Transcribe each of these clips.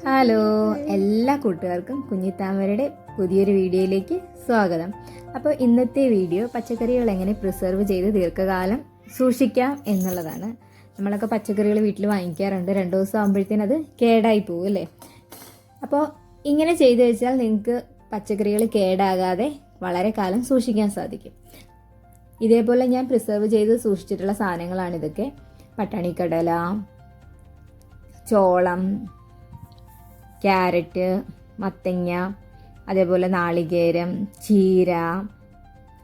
Hello, എല്ലാ കൂട്ടുകാർക്കും കുഞ്ഞിത്താമരയുടെ പുതിയൊരു വീഡിയോയിലേക്ക് സ്വാഗതം. അപ്പോൾ ഇന്നത്തെ വീഡിയോ പച്ചക്കറികൾ എങ്ങനെ പ്രിസർവ് ചെയ്ത് ദീർഘകാലം സൂക്ഷിക്കാം എന്നുള്ളതാണ്. നമ്മളൊക്കെ പച്ചക്കറികൾ വീട്ടിൽ വാങ്ങിക്കാറുണ്ട്, 2 ദിവസം ആകുമ്പോഴത്തേനും അത് കേടായി പോകും അല്ലേ. അപ്പോൾ ഇങ്ങനെ ചെയ്തു വെച്ചാൽ നിങ്ങൾക്ക് പച്ചക്കറികൾ കേടാകാതെ വളരെ കാലം സൂക്ഷിക്കാൻ സാധിക്കും. ഇതേപോലെ ഞാൻ പ്രിസർവ് ചെയ്ത് സൂക്ഷിച്ചിട്ടുള്ള സാധനങ്ങളാണിതൊക്കെ. പട്ടാണിക്കടല, ചോളം, ക്യാരറ്റ്, മത്തങ്ങ, അതേപോലെ നാളികേരം, ചീര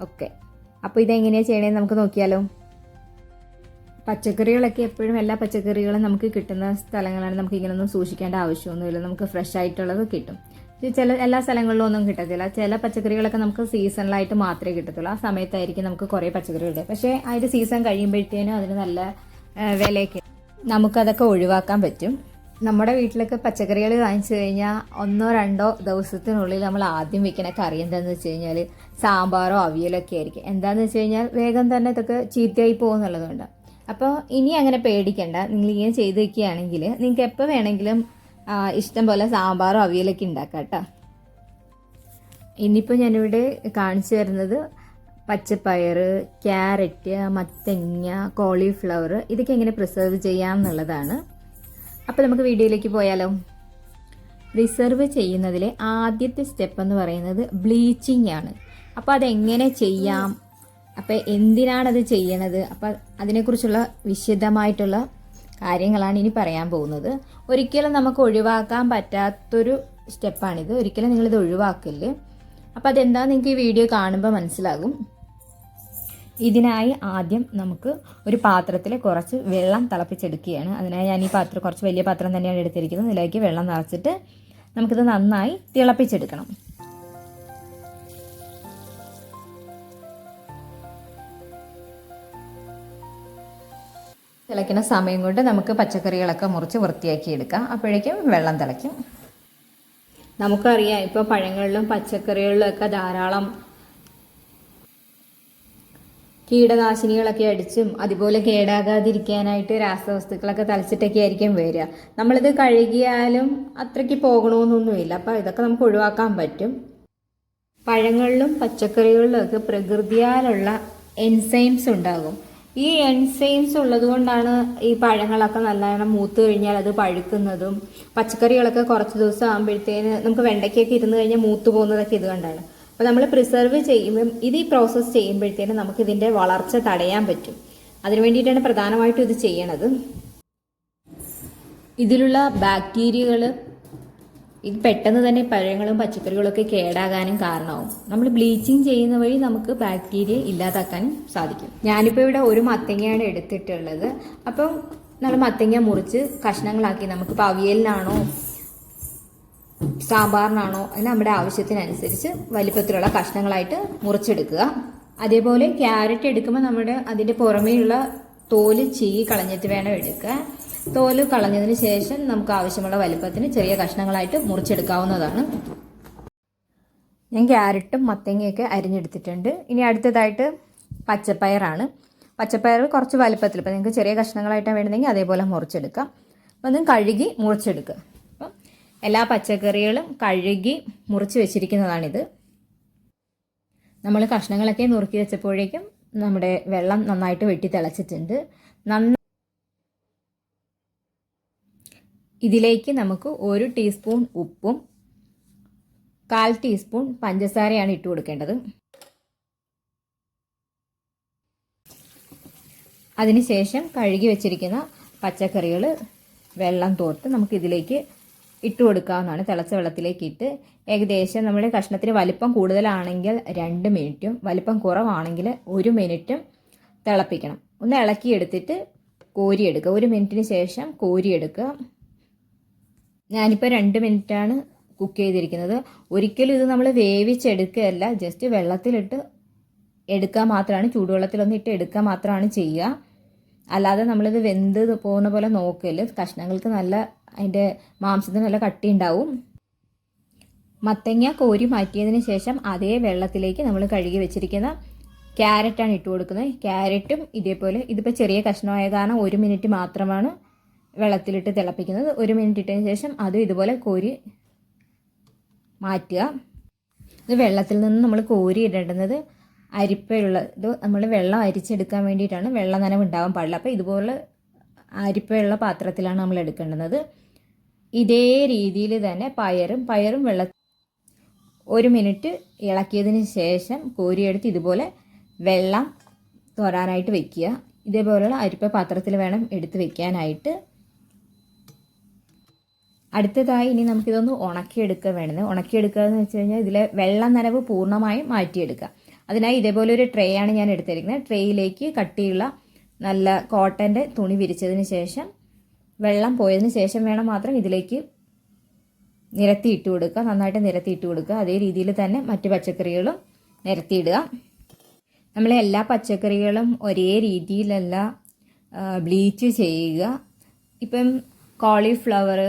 ഒക്കെ. അപ്പോൾ ഇതെങ്ങനെയാണ് ചെയ്യണേന്ന് നമുക്ക് നോക്കിയാലോ. പച്ചക്കറികളൊക്കെ എപ്പോഴും എല്ലാ പച്ചക്കറികളും നമുക്ക് കിട്ടുന്ന സ്ഥലങ്ങളാണ്. നമുക്ക് ഇങ്ങനെയൊന്നും സൂക്ഷിക്കേണ്ട ആവശ്യമൊന്നുമില്ല, നമുക്ക് ഫ്രഷ് ആയിട്ടുള്ളത് കിട്ടും. എല്ലാ സ്ഥലങ്ങളിലും ഒന്നും കിട്ടത്തില്ല. ചില പച്ചക്കറികളൊക്കെ നമുക്ക് സീസണിലായിട്ട് മാത്രമേ കിട്ടത്തുള്ളൂ. ആ സമയത്തായിരിക്കും നമുക്ക് കുറേ പച്ചക്കറികൾ. പക്ഷേ അതിൻ്റെ സീസൺ കഴിയുമ്പോഴത്തേനും അതിന് നല്ല വിലയൊക്കെ, നമുക്കതൊക്കെ ഒഴിവാക്കാൻ പറ്റും. നമ്മുടെ വീട്ടിലൊക്കെ പച്ചക്കറികൾ വാങ്ങിച്ചു കഴിഞ്ഞാൽ 1-2 ദിവസത്തിനുള്ളിൽ നമ്മൾ ആദ്യം വെക്കുന്ന കറി എന്താണെന്ന് വെച്ച് കഴിഞ്ഞാൽ സാമ്പാറോ അവിയലൊക്കെ ആയിരിക്കും. എന്താണെന്ന് വെച്ച് കഴിഞ്ഞാൽ വേഗം തന്നെ ഇതൊക്കെ ചീത്തയായി പോകുന്നുള്ളതുകൊണ്ട്. അപ്പോൾ ഇനി അങ്ങനെ പേടിക്കണ്ട. നിങ്ങൾ ഇങ്ങനെ ചെയ്ത് വെക്കുകയാണെങ്കിൽ നിങ്ങൾക്ക് എപ്പോൾ വേണമെങ്കിലും ഇഷ്ടം പോലെ സാമ്പാറോ അവിയലൊക്കെ ഉണ്ടാക്കാം കേട്ടോ. ഇനിയിപ്പോൾ ഞാനിവിടെ കാണിച്ചു തരുന്നത് പച്ചപ്പയർ, ക്യാരറ്റ്, മത്തങ്ങ, കോളിഫ്ലവർ ഇതൊക്കെ എങ്ങനെ പ്രിസർവ് ചെയ്യാം എന്നുള്ളതാണ്. അപ്പോൾ നമുക്ക് വീഡിയോയിലേക്ക് പോയാലോ. പ്രിസർവ് ചെയ്യുന്നതിലെ ആദ്യത്തെ സ്റ്റെപ്പ് എന്ന് പറയുന്നത് ബ്ലീച്ചിങ് ആണ്. അപ്പോൾ അതെങ്ങനെ ചെയ്യാം, അപ്പോൾ എന്തിനാണത് ചെയ്യണത്, അപ്പോൾ അതിനെക്കുറിച്ചുള്ള വിശദമായിട്ടുള്ള കാര്യങ്ങളാണ് ഇനി പറയാൻ പോകുന്നത്. ഒരിക്കലും നമുക്ക് ഒഴിവാക്കാൻ പറ്റാത്തൊരു സ്റ്റെപ്പാണിത്. ഒരിക്കലും നിങ്ങളിത് ഒഴിവാക്കില്ല. അപ്പോൾ അതെന്താണെന്ന് നിങ്ങൾക്ക് ഈ വീഡിയോ കാണുമ്പോൾ മനസ്സിലാകും. ഇതിനായി ആദ്യം നമുക്ക് ഒരു പാത്രത്തിൽ കുറച്ച് വെള്ളം തിളപ്പിച്ചെടുക്കുകയാണ്. അതിനായി ഞാൻ ഈ പാത്രം, കുറച്ച് വലിയ പാത്രം തന്നെയാണ് എടുത്തിരിക്കുന്നത്. ഇതിലേക്ക് വെള്ളം നിറച്ചിട്ട് നമുക്കിത് നന്നായി തിളപ്പിച്ചെടുക്കണം. തിളയ്ക്കുന്ന സമയം കൊണ്ട് നമുക്ക് പച്ചക്കറികളൊക്കെ മുറിച്ച് വൃത്തിയാക്കി എടുക്കാം. അപ്പോഴേക്കും വെള്ളം തിളയ്ക്കും. നമുക്കറിയാം, ഇപ്പോൾ പഴങ്ങളിലും പച്ചക്കറികളിലും ഒക്കെ ധാരാളം കീടനാശിനികളൊക്കെ അടിച്ചും അതുപോലെ കേടാകാതിരിക്കാനായിട്ട് രാസവസ്തുക്കളൊക്കെ തളിച്ചിട്ടൊക്കെ ആയിരിക്കും വരിക. നമ്മളിത് കഴുകിയാലും അത്രയ്ക്ക് പോകണമെന്നൊന്നുമില്ല. അപ്പോൾ ഇതൊക്കെ നമുക്ക് ഒഴിവാക്കാൻ പറ്റും. പഴങ്ങളിലും പച്ചക്കറികളിലും ഒക്കെ പ്രകൃതിയാലുള്ള എൻസൈംസ് ഉണ്ടാകും. ഈ എൻസൈംസ് ഉള്ളത് കൊണ്ടാണ് ഈ പഴങ്ങളൊക്കെ നല്ലവണ്ണം മൂത്ത് കഴിഞ്ഞാൽ അത് പഴുക്കുന്നതും, പച്ചക്കറികളൊക്കെ കുറച്ച് ദിവസം ആകുമ്പോഴത്തേന് നമുക്ക് വെണ്ടയ്ക്കൊക്കെ ഇരുന്ന് കഴിഞ്ഞാൽ മൂത്ത് പോകുന്നതൊക്കെ ഇത് കണ്ടാണ്. അപ്പോൾ നമ്മൾ പ്രിസർവ് ചെയ്യുമ്പം ഇത് ഈ പ്രോസസ്സ് ചെയ്യുമ്പോഴത്തേനും നമുക്ക് ഇതിൻ്റെ വളർച്ച തടയാൻ പറ്റും. അതിനു വേണ്ടിയിട്ടാണ് പ്രധാനമായിട്ടും ഇത് ചെയ്യണത്. ഇതിലുള്ള ബാക്ടീരിയകൾ ഇത് പെട്ടെന്ന് തന്നെ പഴങ്ങളും പച്ചക്കറികളൊക്കെ കേടാകാനും കാരണമാവും. നമ്മൾ ബ്ലീച്ചിങ് ചെയ്യുന്ന വഴി നമുക്ക് ബാക്ടീരിയ ഇല്ലാതാക്കാനും സാധിക്കും. ഞാനിപ്പോൾ ഇവിടെ ഒരു മത്തങ്ങയാണ് എടുത്തിട്ടുള്ളത്. അപ്പം നമ്മൾ മത്തങ്ങ മുറിച്ച് കഷ്ണങ്ങളാക്കി, നമുക്കിപ്പോൾ അവിയലിനാണോ സാമ്പാറിനാണോ അത് നമ്മുടെ ആവശ്യത്തിനനുസരിച്ച് വലിപ്പത്തിലുള്ള കഷ്ണങ്ങളായിട്ട് മുറിച്ചെടുക്കുക. അതേപോലെ ക്യാരറ്റ് എടുക്കുമ്പോൾ അതിൻ്റെ പുറമേയുള്ള തോല് ചീകി കളഞ്ഞിട്ട് വേണം എടുക്കുക. തോല് കളഞ്ഞതിന് ശേഷം നമുക്ക് ആവശ്യമുള്ള വലിപ്പത്തിന് ചെറിയ കഷ്ണങ്ങളായിട്ട് മുറിച്ചെടുക്കാവുന്നതാണ്. ഞാൻ ക്യാരറ്റും മത്തങ്ങയൊക്കെ അരിഞ്ഞെടുത്തിട്ടുണ്ട്. ഇനി അടുത്തതായിട്ട് പച്ചപ്പയറാണ്. പച്ചപ്പയർ കുറച്ച് വലിപ്പത്തിൽ, ഇപ്പോൾ നിങ്ങൾക്ക് ചെറിയ കഷ്ണങ്ങളായിട്ടാണ് വേണമെങ്കിൽ അതേപോലെ മുറിച്ചെടുക്കാം. അപ്പോൾ അതും കഴുകി മുറിച്ചെടുക്കുക. എല്ലാ പച്ചക്കറികളും കഴുകി മുറിച്ച് വെച്ചിരിക്കുന്നതാണിത്. നമ്മൾ കഷ്ണങ്ങളൊക്കെ നുറുക്കി വെച്ചപ്പോഴേക്കും നമ്മുടെ വെള്ളം നന്നായിട്ട് വെട്ടി തിളച്ചിട്ടുണ്ട്. ഇതിലേക്ക് നമുക്ക് 1 ടീസ്പൂൺ ഉപ്പും 1/4 ടീസ്പൂൺ പഞ്ചസാരയാണ് ഇട്ട് കൊടുക്കേണ്ടത്. അതിനുശേഷം കഴുകി വെച്ചിരിക്കുന്ന പച്ചക്കറികൾ വെള്ളം തോർത്ത് നമുക്കിതിലേക്ക് ഇട്ട് കൊടുക്കാവുന്നതാണ്. തിളച്ച വെള്ളത്തിലേക്ക് ഇട്ട് ഏകദേശം നമ്മുടെ കഷ്ണത്തിന് വലിപ്പം കൂടുതലാണെങ്കിൽ 2 മിനിറ്റും വലിപ്പം കുറവാണെങ്കിൽ 1 മിനിറ്റും തിളപ്പിക്കണം. ഒന്ന് ഇളക്കിയെടുത്തിട്ട് കോരിയെടുക്കുക. 1 മിനിറ്റിന് ശേഷം കോരിയെടുക്കുക. ഞാനിപ്പോൾ 2 മിനിറ്റാണ് കുക്ക് ചെയ്തിരിക്കുന്നത്. ഒരിക്കലും ഇത് നമ്മൾ വേവിച്ചെടുക്കുകയല്ല, ജസ്റ്റ് വെള്ളത്തിലിട്ട് എടുക്കുക മാത്രമാണ്. ചൂടുവെള്ളത്തിലൊന്നും ഇട്ട് എടുക്കുക മാത്രമാണ് ചെയ്യുക. അല്ലാതെ നമ്മളിത് വെന്ത് പോകുന്ന പോലെ നോക്കല്. കഷ്ണങ്ങൾക്ക് നല്ല, അതിൻ്റെ മാംസത്തിന് നല്ല കട്ടി ഉണ്ടാവും. മത്തങ്ങ കോരി മാറ്റിയതിന് ശേഷം അതേ വെള്ളത്തിലേക്ക് നമ്മൾ കഴുകി വെച്ചിരിക്കുന്ന ക്യാരറ്റാണ് ഇട്ട് കൊടുക്കുന്നത്. ക്യാരറ്റും ഇതേപോലെ, ഇതിപ്പോൾ ചെറിയ കഷ്ണമായ കാരണം 1 മിനിറ്റ് മാത്രമാണ് വെള്ളത്തിലിട്ട് തിളപ്പിക്കുന്നത്. 1 മിനിറ്റ് ഇട്ടതിന് ശേഷം അതും ഇതുപോലെ കോരി മാറ്റുക. ഇത് വെള്ളത്തിൽ നിന്ന് നമ്മൾ കോരി ഇടേണ്ടുന്നത് അരിപ്പയുള്ളത് നമ്മൾ വെള്ളം അരിച്ചെടുക്കാൻ വേണ്ടിയിട്ടാണ്. വെള്ളം നനവ് ഉണ്ടാവാൻ പാടില്ല. അപ്പോൾ ഇതുപോലെ അരിപ്പയുള്ള പാത്രത്തിലാണ് നമ്മൾ എടുക്കേണ്ടുന്നത്. ഇതേ രീതിയിൽ തന്നെ പയറും വെള്ള 1 മിനിറ്റ് ഇളക്കിയതിന് ശേഷം കോരിയെടുത്ത് ഇതുപോലെ വെള്ളം തോരാനായിട്ട് വെക്കുക. ഇതേപോലെയുള്ള അരിപ്പ പാത്രത്തിൽ വേണം എടുത്ത് വെക്കാനായിട്ട്. അടുത്തതായി ഇനി നമുക്കിതൊന്ന് ഉണക്കിയെടുക്കുക വേണ്ടത്. ഉണക്കിയെടുക്കുക എന്ന് വെച്ച് കഴിഞ്ഞാൽ ഇതിലെ വെള്ളം നനവ് പൂർണ്ണമായും മാറ്റിയെടുക്കുക. അതിനായി ഇതേപോലെ ഒരു ട്രേ ആണ് ഞാൻ എടുത്തിരിക്കുന്നത്. ട്രേയിലേക്ക് കട്ടിയുള്ള നല്ല കോട്ടൻ്റെ തുണി വിരിച്ചതിന് ശേഷം വെള്ളം പോയതിന് ശേഷം വേണം മാത്രം ഇതിലേക്ക് നിരത്തിയിട്ട് കൊടുക്കുക. നന്നായിട്ട് നിരത്തിയിട്ട് കൊടുക്കുക. അതേ രീതിയിൽ തന്നെ മറ്റ് പച്ചക്കറികളും നിരത്തിയിടുക. നമ്മൾ എല്ലാ പച്ചക്കറികളും ഒരേ രീതിയിലല്ല ബ്ലീച്ച് ചെയ്യുക. ഇപ്പം കോളിഫ്ലവർ,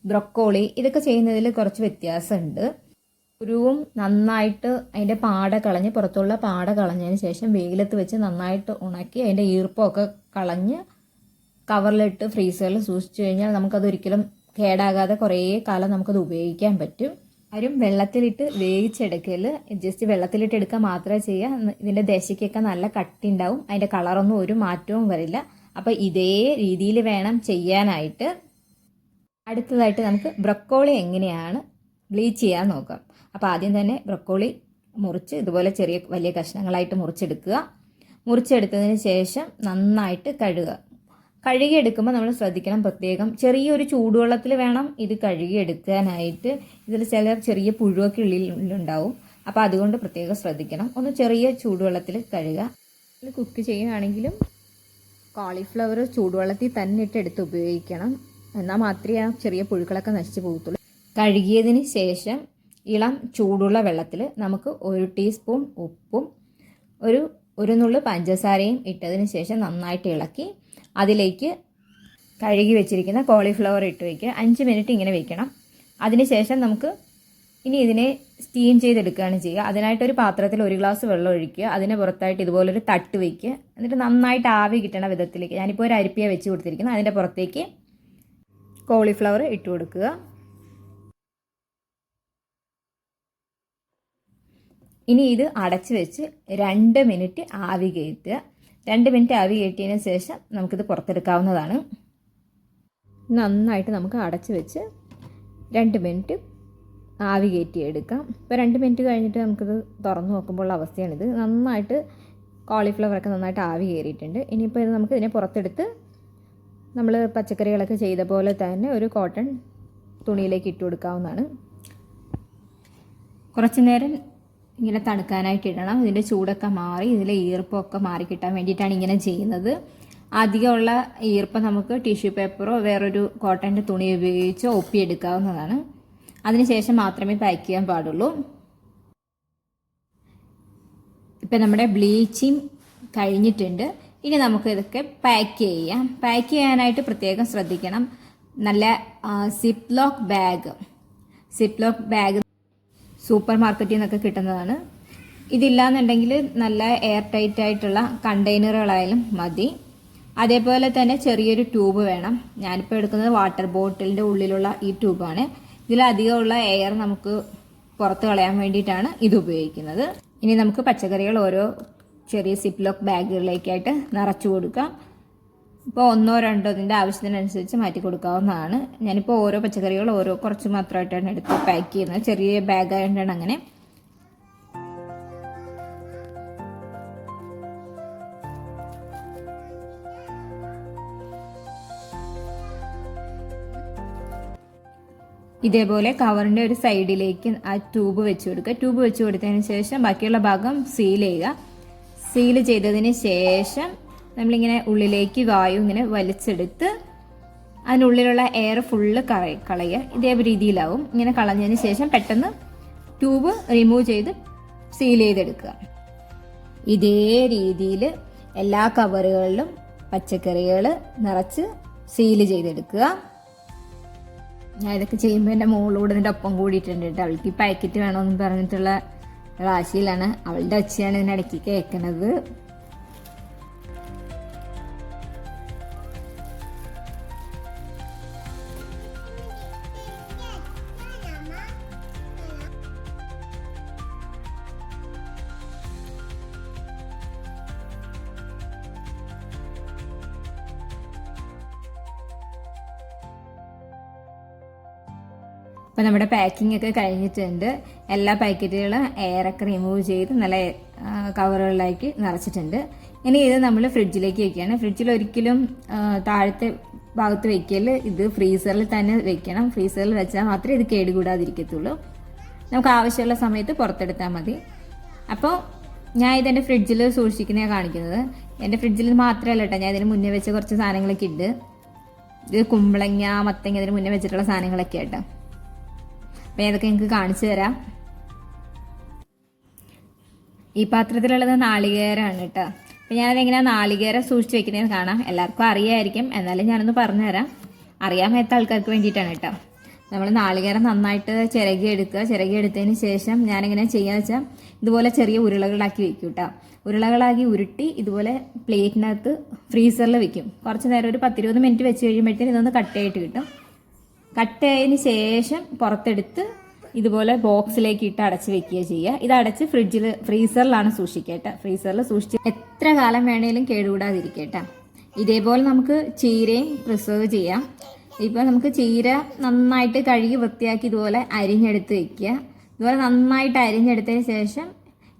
ബ്രൊക്കോളി ഇതൊക്കെ ചെയ്യുന്നതിൽ കുറച്ച് വ്യത്യാസമുണ്ട്. കുരുവും നന്നായിട്ട് അതിൻ്റെ പാട കളഞ്ഞ് പുറത്തുള്ള പാട കളഞ്ഞതിന് ശേഷം വെയിലത്ത് വെച്ച് നന്നായിട്ട് ഉണക്കി അതിൻ്റെ ഈർപ്പമൊക്കെ കളഞ്ഞ് കവറിലിട്ട് ഫ്രീസറിൽ സൂക്ഷിച്ചു കഴിഞ്ഞാൽ നമുക്കതൊരിക്കലും കേടാകാതെ കുറേ കാലം നമുക്കത് ഉപയോഗിക്കാൻ പറ്റും. ആരും വെള്ളത്തിലിട്ട് വേവിച്ചെടുക്കൽ, ജസ്റ്റ് വെള്ളത്തിലിട്ട് എടുക്കുക മാത്രമേ ചെയ്യുക. ഇതിൻ്റെ ദശയ്ക്കൊക്കെ നല്ല കട്ടി ഉണ്ടാവും. അതിൻ്റെ കളറൊന്നും ഒരു മാറ്റവും വരില്ല. അപ്പോൾ ഇതേ രീതിയിൽ വേണം ചെയ്യാനായിട്ട്. അടുത്തതായിട്ട് നമുക്ക് ബ്രൊക്കോളി എങ്ങനെയാണ് ബ്ലീച്ച് ചെയ്യാൻ നോക്കാം. അപ്പോൾ ആദ്യം തന്നെ ബ്രൊക്കോളി മുറിച്ച് ഇതുപോലെ വലിയ കഷ്ണങ്ങളായിട്ട് മുറിച്ചെടുക്കുക. മുറിച്ചെടുത്തതിന് ശേഷം നന്നായിട്ട് കഴുകിയെടുക്കുമ്പോൾ നമ്മൾ ശ്രദ്ധിക്കണം, പ്രത്യേകം ചെറിയൊരു ചൂടുവെള്ളത്തിൽ വേണം ഇത് കഴുകിയെടുക്കാനായിട്ട്. ഇതിൽ ചെറിയ പുഴുവൊക്കെ ഉള്ളിലുണ്ടാവും. അപ്പോൾ അതുകൊണ്ട് പ്രത്യേകം ശ്രദ്ധിക്കണം. ഒന്ന് ചെറിയ ചൂടുവെള്ളത്തിൽ കഴുകുക. കുക്ക് ചെയ്യുകയാണെങ്കിലും കോളിഫ്ലവർ ചൂടുവെള്ളത്തിൽ തന്നെ എടുത്ത് ഉപയോഗിക്കണം. എന്നാൽ മാത്രമേ ആ ചെറിയ പുഴുക്കളൊക്കെ നശിച്ചു പോകത്തുള്ളൂ. കഴുകിയതിന് ശേഷം ഇളം ചൂടുള്ള വെള്ളത്തിൽ നമുക്ക് 1 ടീസ്പൂൺ ഉപ്പും ഒരു നുള്ളു പഞ്ചസാരയും ഇട്ടതിന് ശേഷം നന്നായിട്ട് ഇളക്കി അതിലേക്ക് കഴുകി വെച്ചിരിക്കുന്ന കോളിഫ്ലവർ ഇട്ട് വയ്ക്കുക. 5 മിനിറ്റ് ഇങ്ങനെ വയ്ക്കണം. അതിനുശേഷം നമുക്ക് ഇനി ഇതിനെ സ്റ്റീം ചെയ്തെടുക്കുകയാണ് ചെയ്യുക. അതിനായിട്ടൊരു പാത്രത്തിൽ 1 ഗ്ലാസ് വെള്ളം ഒഴിക്കുക. അതിന് പുറത്തായിട്ട് ഇതുപോലൊരു തട്ട് വയ്ക്കുക. എന്നിട്ട് നന്നായിട്ട് ആവി കിട്ടണ വിധത്തിലേക്ക്, ഞാനിപ്പോൾ ഒരു അരിപ്പയാണ് വെച്ച് കൊടുത്തിരിക്കുന്നത്, അതിൻ്റെ പുറത്തേക്ക് കോളിഫ്ലവർ ഇട്ട് കൊടുക്കുക. ഇനി ഇത് അടച്ച് വെച്ച് 2 മിനിറ്റ് ആവി കയറ്റുക. 2 മിനിറ്റ് ആവി കയറ്റിയതിന് ശേഷം നമുക്കിത് പുറത്തെടുക്കാവുന്നതാണ്. നന്നായിട്ട് നമുക്ക് അടച്ച് വെച്ച് 2 മിനിറ്റ് ആവി കയറ്റിയെടുക്കാം. ഇപ്പോൾ 2 മിനിറ്റ് കഴിഞ്ഞിട്ട് നമുക്കിത് തുറന്ന് നോക്കുമ്പോൾ അവസ്ഥയാണിത്. നന്നായിട്ട് കോളിഫ്ലവറൊക്കെ നന്നായിട്ട് ആവി കയറിയിട്ടുണ്ട്. ഇനിയിപ്പോൾ ഇത് നമുക്ക് ഇതിനെ പുറത്തെടുത്ത് നമ്മൾ പച്ചക്കറികളൊക്കെ ചെയ്ത പോലെ തന്നെ ഒരു കോട്ടൺ തുണിയിലേക്ക് ഇട്ട് കൊടുക്കാവുന്നതാണ്. കുറച്ച് നേരം ഇങ്ങനെ തണുക്കാനായിട്ട് ഇടണം. ഇതിൻ്റെ ചൂടൊക്കെ മാറി ഇതിലെ ഈർപ്പമൊക്കെ മാറി കിട്ടാൻ വേണ്ടിയിട്ടാണ് ഇങ്ങനെ ചെയ്യുന്നത്. അധികമുള്ള ഈർപ്പം നമുക്ക് ടിഷ്യൂ പേപ്പറോ വേറൊരു കോട്ടൻ്റെ തുണി ഉപയോഗിച്ചോ ഒപ്പിയെടുക്കാവുന്നതാണ്. അതിനുശേഷം മാത്രമേ പാക്ക് ചെയ്യാൻ പാടുള്ളൂ. ഇപ്പം നമ്മുടെ ബ്ലീച്ചിങ് കഴിഞ്ഞിട്ടുണ്ട്. ഇനി നമുക്ക് ഇതൊക്കെ പാക്ക് ചെയ്യാം. പാക്ക് ചെയ്യാനായിട്ട് പ്രത്യേകം ശ്രദ്ധിക്കണം. നല്ല സിപ്പ് ലോക്ക് ബാഗ് സൂപ്പർ മാർക്കറ്റിൽ നിന്നൊക്കെ കിട്ടുന്നതാണ്. ഇതില്ലാന്നുണ്ടെങ്കിൽ നല്ല എയർ ടൈറ്റ് ആയിട്ടുള്ള കണ്ടെയ്നറുകളായാലും മതി. അതേപോലെ തന്നെ ചെറിയൊരു ട്യൂബ് വേണം. ഞാനിപ്പോൾ എടുക്കുന്നത് വാട്ടർ ബോട്ടിലിൻ്റെ ഉള്ളിലുള്ള ഈ ട്യൂബാണ്. ഇതിലധികമുള്ള എയർ നമുക്ക് പുറത്ത് കളയാൻ വേണ്ടിയിട്ടാണ് ഇത് ഉപയോഗിക്കുന്നത്. ഇനി നമുക്ക് പച്ചക്കറികൾ ഓരോ ചെറിയ സിപ്പ് ലോക്ക് ബാഗുകളിലേക്കായിട്ട് നിറച്ചു കൊടുക്കാം. ഇപ്പോൾ 1 or 2 ഇതിൻ്റെ ആവശ്യത്തിനനുസരിച്ച് മാറ്റി കൊടുക്കാവുന്നതാണ്. ഞാനിപ്പോൾ ഓരോ പച്ചക്കറികൾ കുറച്ച് മാത്രമായിട്ടാണ് എടുത്ത് പാക്ക് ചെയ്യുന്നത്. ചെറിയ ബാഗായതുകൊണ്ടാണ് അങ്ങനെ. ഇതേപോലെ കവറിൻ്റെ ഒരു സൈഡിലേക്ക് ആ ട്യൂബ് വെച്ച് കൊടുക്കുക. ട്യൂബ് വെച്ച് കൊടുത്തതിന് ശേഷം ബാക്കിയുള്ള ഭാഗം സീൽ ചെയ്യുക. സീൽ ചെയ്തതിന് ശേഷം നമ്മളിങ്ങനെ ഉള്ളിലേക്ക് വായു ഇങ്ങനെ വലിച്ചെടുത്ത് അതിനുള്ളിലുള്ള എയർ ഫുള്ള് കളയുക. ഇതേ രീതിയിലാവും. ഇങ്ങനെ കളഞ്ഞതിന് ശേഷം പെട്ടെന്ന് ട്യൂബ് റിമൂവ് ചെയ്ത് സീൽ ചെയ്തെടുക്കുക. ഇതേ രീതിയിൽ എല്ലാ കവറുകളിലും പച്ചക്കറികൾ നിറച്ച് സീൽ ചെയ്തെടുക്കുക. ഞാൻ ഇതൊക്കെ ചെയ്യുമ്പോൾ എൻ്റെ മോളോട് ഇതിൻ്റെ ഒപ്പം കൂടിയിട്ടുണ്ട് കേട്ടോ. അവൾക്ക് ഈ പാക്കറ്റ് വേണമെന്ന് പറഞ്ഞിട്ടുള്ള റാശിയിലാണ്. അവളുടെ അച്ഛയാണ് ഇതിനിടയ്ക്ക് കേൾക്കുന്നത്. അപ്പോൾ നമ്മുടെ പാക്കിംഗ് ഒക്കെ കഴിഞ്ഞിട്ടുണ്ട്. എല്ലാ പാക്കറ്റുകളും എയറൊക്കെ റിമൂവ് ചെയ്ത് നല്ല കവറുകളിലാക്കി നിറച്ചിട്ടുണ്ട്. ഇനി ഇത് നമ്മൾ ഫ്രിഡ്ജിലേക്ക് വെക്കുകയാണ്. ഫ്രിഡ്ജിൽ ഒരിക്കലും താഴത്തെ ഭാഗത്ത് വെക്കൽ, ഇത് ഫ്രീസറിൽ തന്നെ വെക്കണം. ഫ്രീസറിൽ വെച്ചാൽ മാത്രമേ ഇത് കേടുകൂടാതിരിക്കത്തുള്ളൂ. നമുക്ക് ആവശ്യമുള്ള സമയത്ത് പുറത്തെടുത്താൽ മതി. അപ്പോൾ ഞാൻ ഇതെൻ്റെ ഫ്രിഡ്ജിൽ സൂക്ഷിക്കുന്നതാണ് കാണിക്കുന്നത്. എൻ്റെ ഫ്രിഡ്ജിൽ മാത്രമല്ല കേട്ടോ, ഞാൻ ഇതിന് മുന്നേ വെച്ച കുറച്ച് സാധനങ്ങളൊക്കെ ഉണ്ട്. ഇത് കുമ്പളങ്ങ, മത്തങ്ങ ഇതിന് മുന്നേ വെച്ചിട്ടുള്ള സാധനങ്ങളൊക്കെ ആട്ടോ. അപ്പോൾ അതൊക്കെ നിങ്ങൾക്ക് കാണിച്ചു തരാം. ഈ പാത്രത്തിലുള്ളത് നാളികേരമാണ് കേട്ടോ. അപ്പോൾ ഞാനതെങ്ങനെയാണ് നാളികേരം സൂക്ഷിച്ച് വെക്കുന്നതെന്ന് കാണാം. എല്ലാവർക്കും അറിയാമായിരിക്കും, എന്നാലും ഞാനൊന്ന് പറഞ്ഞുതരാം. അറിയാൻ മേത്ത ആൾക്കാർക്ക് വേണ്ടിയിട്ടാണ് കേട്ടോ. നമ്മൾ നാളികേരം നന്നായിട്ട് ചിരകിയെടുക്കുക. ചിരകിയെടുത്തതിന് ശേഷം ഞാനെങ്ങനെ ചെയ്യുക വെച്ചാൽ ഇതുപോലെ ചെറിയ ഉരുളകളാക്കി വെക്കും കേട്ടോ. ഉരുളകളാക്കി ഉരുട്ടി ഇതുപോലെ പ്ലേറ്റിനകത്ത് ഫ്രീസറിൽ വെക്കും. കുറച്ച് നേരം ഒരു 10-20 മിനിറ്റ് വെച്ച് കഴിയുമ്പോഴത്തേന് ഇതൊന്ന് കട്ടയായിട്ട് കിട്ടും. കട്ടയതിന് ശേഷം പുറത്തെടുത്ത് ഇതുപോലെ ബോക്സിലേക്ക് ഇട്ട് അടച്ച് വെക്കുക ചെയ്യുക. ഇത് അടച്ച് ഫ്രീസറിലാണ് സൂക്ഷിക്കേട്ട. ഫ്രീസറിൽ സൂക്ഷിച്ച് എത്ര കാലം വേണേലും കേടുകൂടാതിരിക്കേട്ട. ഇതേപോലെ നമുക്ക് ചീരയും പ്രിസർവ് ചെയ്യാം. ഇപ്പോൾ നമുക്ക് ചീര നന്നായിട്ട് കഴുകി വൃത്തിയാക്കി ഇതുപോലെ അരിഞ്ഞെടുത്ത് വെക്കുക. ഇതുപോലെ നന്നായിട്ട് അരിഞ്ഞെടുത്തതിന് ശേഷം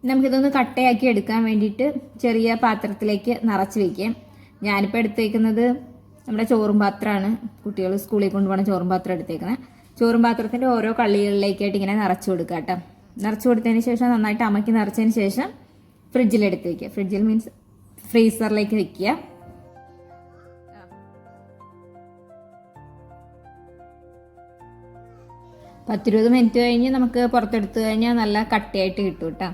നമുക്കിതൊന്ന് കട്ടയാക്കി എടുക്കാൻ വേണ്ടിയിട്ട് ചെറിയ പാത്രത്തിലേക്ക് നിറച്ച് വയ്ക്കാം. ഞാനിപ്പോൾ എടുത്ത് വയ്ക്കുന്നത് നമ്മുടെ ചോറും പാത്രമാണ്. കുട്ടികൾ സ്കൂളിൽ കൊണ്ടുപോകണ ചോറും പാത്രം എടുത്തേക്കുന്നത്. ചോറും പാത്രത്തിൻ്റെ ഓരോ കള്ളികളിലേക്കായിട്ട് ഇങ്ങനെ നിറച്ച് കൊടുക്കുക കേട്ടോ. നിറച്ച് കൊടുത്തതിന് ശേഷം നന്നായിട്ട് അമക്കി നിറച്ചതിന് ശേഷം ഫ്രിഡ്ജിലെടുത്ത് വയ്ക്കുക. ഫ്രിഡ്ജിൽ മീൻസ് ഫ്രീസറിലേക്ക് വയ്ക്കുക. പത്ത് 20 മിനിറ്റ് കഴിഞ്ഞ് നമുക്ക് പുറത്തെടുത്ത് കഴിഞ്ഞാൽ നല്ല കട്ടയായിട്ട് കിട്ടും കേട്ടോ.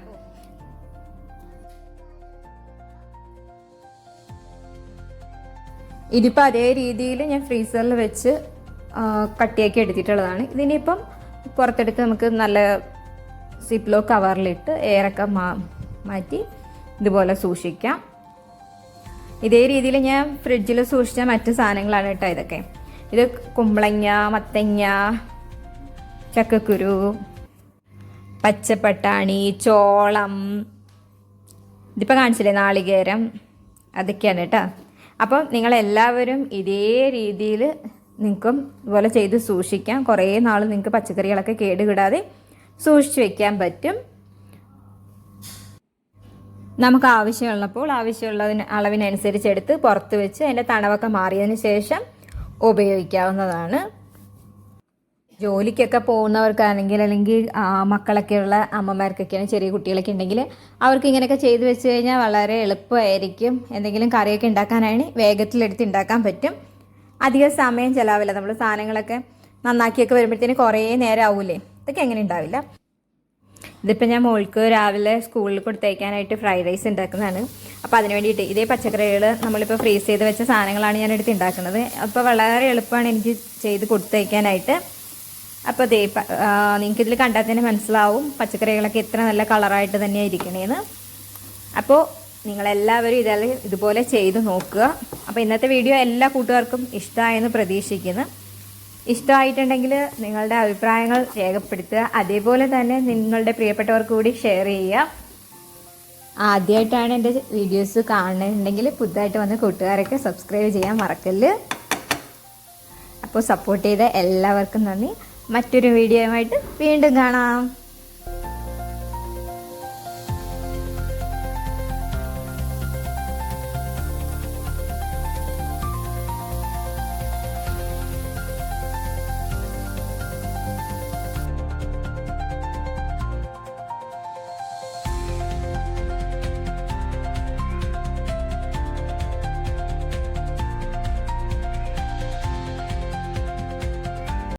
ഇതിപ്പോൾ അതേ രീതിയിൽ ഞാൻ ഫ്രീസറിൽ വെച്ച് കട്ടിയാക്കി എടുത്തിട്ടുള്ളതാണ്. ഇതിനിപ്പം പുറത്തെടുത്ത് നമുക്ക് നല്ല സിപ്ലോ കവറിലിട്ട് എയറൊക്കെ മാറ്റി ഇതുപോലെ സൂക്ഷിക്കാം. ഇതേ രീതിയിൽ ഞാൻ ഫ്രിഡ്ജിൽ സൂക്ഷിച്ച മറ്റ് സാധനങ്ങളാണ് കേട്ടോ ഇതൊക്കെ. ഇത് കുമ്പളങ്ങ, മത്തങ്ങ, ചക്കക്കുരു, പച്ചപ്പട്ടാണി, ചോളം, ഇതിപ്പോൾ കാണിച്ചില്ലേ നാളികേരം, അതൊക്കെയാണ് കേട്ടോ. അപ്പം നിങ്ങളെല്ലാവരും ഇതേ രീതിയിൽ നിങ്ങൾക്കും ഇതുപോലെ ചെയ്ത് സൂക്ഷിക്കാം. കുറേ നാൾ നിങ്ങൾക്ക് പച്ചക്കറികളൊക്കെ കേടുകൂടാതെ സൂക്ഷിച്ച് വെക്കാൻ പറ്റും. നമുക്ക് ആവശ്യമുള്ളപ്പോൾ ആവശ്യമുള്ളതിന് അളവിനനുസരിച്ച് എടുത്ത് പുറത്ത് വെച്ച് അതിൻ്റെ തണവൊക്കെ മാറിയതിന് ശേഷം ഉപയോഗിക്കാവുന്നതാണ്. ജോലിക്കൊക്കെ പോകുന്നവർക്കാണെങ്കിൽ അല്ലെങ്കിൽ മക്കളൊക്കെയുള്ള അമ്മമാർക്കൊക്കെയാണ്, ചെറിയ കുട്ടികളൊക്കെ ഉണ്ടെങ്കിൽ അവർക്ക് ഇങ്ങനെയൊക്കെ ചെയ്ത് വെച്ച് കഴിഞ്ഞാൽ വളരെ എളുപ്പമായിരിക്കും. എന്തെങ്കിലും കറിയൊക്കെ ഉണ്ടാക്കാനാണ് വേഗത്തിലെടുത്ത് ഉണ്ടാക്കാൻ പറ്റും. അധികം സമയം ചിലവില്ല. നമ്മൾ സാധനങ്ങളൊക്കെ നന്നാക്കിയൊക്കെ വരുമ്പോഴത്തേന് കുറേ നേരം ആവൂലേ. ഇതൊക്കെ എങ്ങനെ ഉണ്ടാവില്ല. ഇതിപ്പോൾ ഞാൻ മോൾക്ക് രാവിലെ സ്കൂളിൽ കൊടുത്തയക്കാനായിട്ട് ഫ്രൈഡ് റൈസ് ഉണ്ടാക്കുന്നതാണ്. അപ്പോൾ അതിന് വേണ്ടിയിട്ട് ഇതേ പച്ചക്കറികൾ നമ്മളിപ്പോൾ ഫ്രീസ് ചെയ്ത് വെച്ച സാധനങ്ങളാണ് ഞാൻ എടുത്ത് ഉണ്ടാക്കുന്നത്. അപ്പോൾ വളരെ എളുപ്പമാണ് എനിക്ക് ചെയ്ത് കൊടുത്തയക്കാനായിട്ട്. അപ്പോൾ ദേ നിങ്ങൾക്കിതിൽ കണ്ടാൽ തന്നെ മനസ്സിലാവും പച്ചക്കറികളൊക്കെ എത്ര നല്ല കളറായിട്ട് തന്നെയാണ് ഇരിക്കണേന്ന്. അപ്പോൾ നിങ്ങളെല്ലാവരും ഇതുപോലെ ചെയ്ത് നോക്കുക. അപ്പോൾ ഇന്നത്തെ വീഡിയോ എല്ലാ കൂട്ടുകാർക്കും ഇഷ്ടമായെന്ന് പ്രതീക്ഷിക്കുന്നു. ഇഷ്ടമായിട്ടുണ്ടെങ്കിൽ നിങ്ങളുടെ അഭിപ്രായങ്ങൾ രേഖപ്പെടുത്തുക. അതേപോലെ തന്നെ നിങ്ങളുടെ പ്രിയപ്പെട്ടവർക്ക് കൂടി ഷെയർ ചെയ്യുക. ആദ്യമായിട്ടാണ് എൻ്റെ വീഡിയോസ് കാണുന്നുണ്ടെങ്കിൽ പുതുതായിട്ട് വന്ന കൂട്ടുകാരൊക്കെ സബ്സ്ക്രൈബ് ചെയ്യാൻ മറക്കല്ല്. അപ്പോൾ സപ്പോർട്ട് ചെയ്ത എല്ലാവർക്കും നന്ദി. മറ്റൊരു വീഡിയോയുമായിട്ട് വീണ്ടും കാണാം.